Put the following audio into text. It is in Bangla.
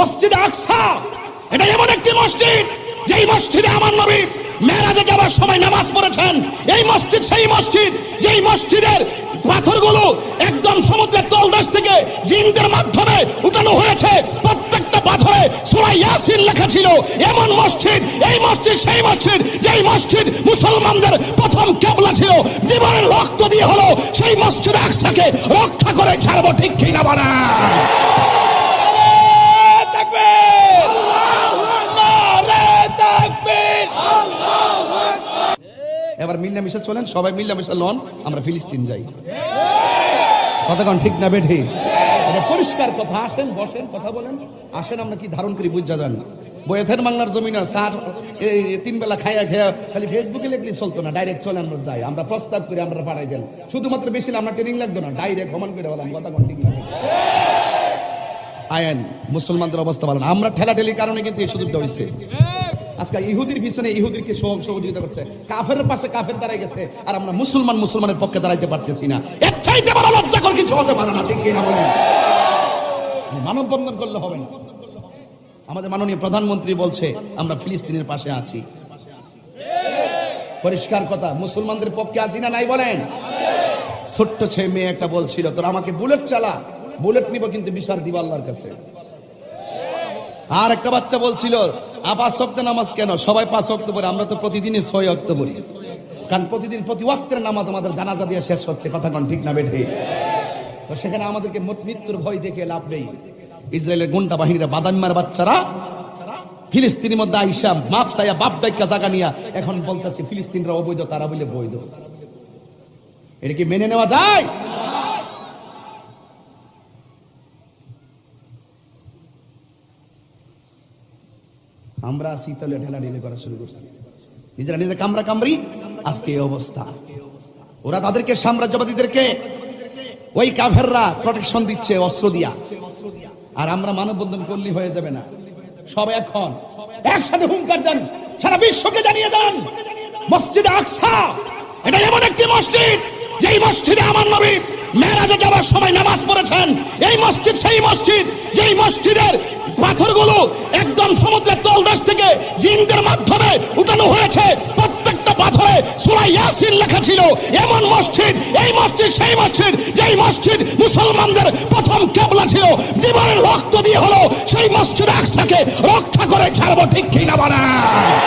মসজিদে আকসা এটা এমন একটি মসজিদ যেই মসজিদে আমার নবী মেরাজে যাওয়ার সময় নামাজ পড়েছেন। এই মসজিদ সেই মসজিদ যেই মসজিদের পাথরগুলো একদম সমুদ্রের তলদেশ থেকে জিনদের মাধ্যমে উঠানো হয়েছে। প্রত্যেকটা পাথরে সূরা ইয়াসিন লেখা ছিল। এমন মসজিদ, এই মসজিদ সেই মসজিদ যেই মসজিদ মুসলমানদের প্রথম কিবলা ছিল। জীবনের রক্ত দিয়ে হলো সেই মসজিদ আকসাকে রক্ষা করে ছাড়বো, ঠিক কি না বলেন? এবার মিল্লামিশা চলেন, সবাই মিল্লামিশা লন, আমরা ফিলিস্তিন যাই। কতক্ষণ ঠিক না বেঠি? এটা পরিষ্কার কথা। আসেন, বসেন, কথা বলেন। আসেন, আমরা কি ধারণ করি বুঝা যান। বইয়ের বাংলার জমিন স্যার তিন বেলা খাইয়া খেয়া খালি ফেসবুকে লিখলে চলতো না, ডাইরেক্ট চলে আমরা যাই, আমরা প্রস্তাব করি, আমরা পাঠাই দেন। শুধুমাত্র বেশি আমরা ট্রেনিং লাগতো না, ডাইরেক্ট ভ্রমণ করে বললাম। কতক্ষণ ঠিক না? আইন মুসলমানদের অবস্থা ভালো না। আমরা ঠেলাঠেলির কারণে কিন্তু এই সুযোগটা হয়েছে। আজকে ইহুদির পিছনে ইহুদিরকে সহযোগিতা করছে, কাফের পাশে কাফের দাঁড়াই গেছে, আর আমরা মুসলমানের পক্ষে দাঁড়াইতে পারতেছি না। এর চাইতে বড় লজ্জাকর কিছু হতে পারে না, ঠিক কি না বলেন? মানববন্ধন করলে হবে না। আমাদের মাননীয় প্রধানমন্ত্রী বলছে আমরা ফিলিস্তিনের পাশে আছি। পরিষ্কার কথা, মুসলমানদের পক্ষে আছি না নাই বলেন? ছোট্ট ছেলে মেয়ে একটা বলছিল, তোর আমাকে বুলেট চালা, বুলেট নিব কিন্তু বিচার দিব আল্লাহর কাছে। আর একটা বাচ্চা বলছিল, 5 ওয়াক্ত নামাজ কেন? সবাই 5 ওয়াক্ত পড়ে, আমরা তো প্রতিদিনই 6 ওয়াক্ত পড়ি। কারণ প্রতিদিন প্রতি ওয়াক্তের নামাজ আমাদের জানাজা দিয়ে শেষ হচ্ছে। কথা কোন ঠিক না বেঠে? তো সেখানে আমাদেরকে মৃত্যুর ভয় দেখে লাভ নেই। ইসরায়েলের গুন্ডা বাহিনীরা, বাদামিমার বাচ্চারা ফিলিস্তিনের মধ্যে আইসা মাপ চাইয়া বাপ ডাইকা জায়গা নিয়া এখন বলতেছে ফিলিস্তিনরা অবৈধ, তারা বলে বৈধ। এটা কি মেনে নেওয়া যায়? আমরা শীতলে ঢেলাঢেলি করা শুরু করছি, নিজেরা নিজের কামরা কামড়ি। আজকে এই অবস্থা। ওরা তাদেরকে সাম্রাজ্যবাদীদেরকে, ওই কাফেররা প্রোটেকশন দিচ্ছে অস্ত্র দিয়া। আর আমরা মানববন্ধন করলে হয়ে যাবে না। সব এখন একসাথে হুঙ্কার দেন, সারা বিশ্বকে জানিয়ে দেন মসজিদে আকসা এটা এমন একটি মসজিদ যেই মসজিদে আমার নবী মেরাজে যাওয়ার সময় নামাজ পড়েছেন। এই মসজিদ সেই মসজিদ যেই মসজিদের পাথরগুলো একদম সমুদ্রের তলদেশ থেকে জিনদের মাধ্যমে উঠানো হয়েছে। প্রত্যেকটা পাথরে সূরা ইয়াসিন লেখা ছিল। এমন মসজিদ, এই মসজিদ সেই মসজিদ যেই মসজিদ মুসলমানদের প্রথম কিবলা ছিল। জীবনের রক্ত দিয়ে হলো সেই মসজিদ আকসাকে রক্ষা করে ছাড়বো, ঠিক কি না বলেন?